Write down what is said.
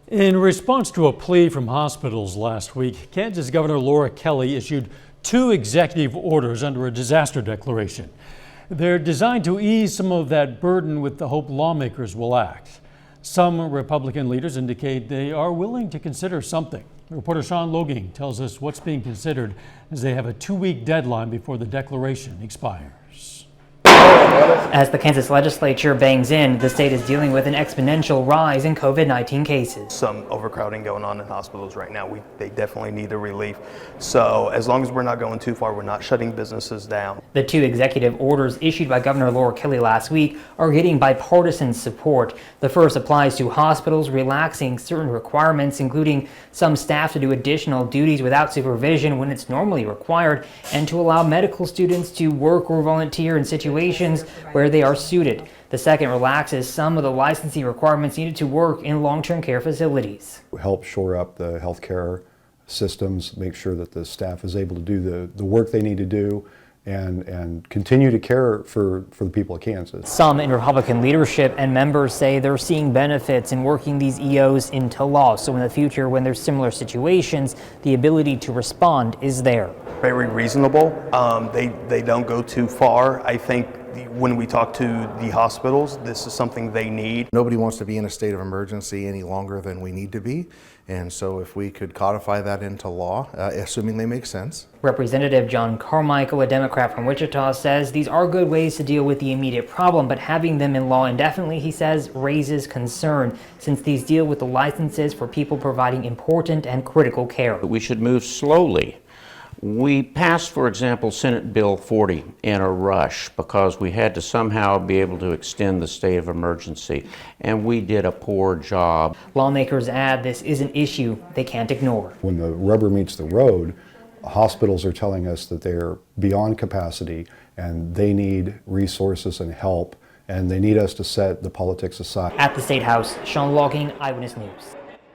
In response to a plea from hospitals last week, Kansas Governor Laura Kelly issued 2 executive orders under a disaster declaration. They're designed to ease some of that burden with the hope lawmakers will act. Some Republican leaders indicate they are willing to consider something. Reporter Sean Loging tells us what's being considered as they have a 2-week deadline before the declaration expires. As the Kansas legislature bangs in, the state is dealing with an exponential rise in COVID-19 cases. Some overcrowding going on in hospitals right now. They definitely need a relief. So as long as we're not going too far, we're not shutting businesses down. The 2 executive orders issued by Governor Laura Kelly last week are getting bipartisan support. The first applies to hospitals relaxing certain requirements, including some staff to do additional duties without supervision when it's normally required, and to allow medical students to work or volunteer in situations where they are suited. The second relaxes some of the licensing requirements needed to work in long-term care facilities. Help shore up the healthcare systems, make sure that the staff is able to do the work they need to do and continue to care for the people of Kansas. Some in Republican leadership and members say they're seeing benefits in working these EOs into law. So in the future, when there's similar situations, the ability to respond is there. Very reasonable. They don't go too far. I think when we talk to the hospitals, this is something they need. Nobody wants to be in a state of emergency any longer than we need to be. And so if we could codify that into law, assuming they make sense. Representative John Carmichael, a Democrat from Wichita, says these are good ways to deal with the immediate problem, but having them in law indefinitely, he says, raises concern since these deal with the licenses for people providing important and critical care. We should move slowly. We passed, for example, Senate Bill 40 in a rush because we had to somehow be able to extend the state of emergency, and we did a poor job. Lawmakers add this is an issue they can't ignore. When the rubber meets the road, hospitals are telling us that they're beyond capacity and they need resources and help, and they need us to set the politics aside. At the State House, Sean Loging, Eyewitness News.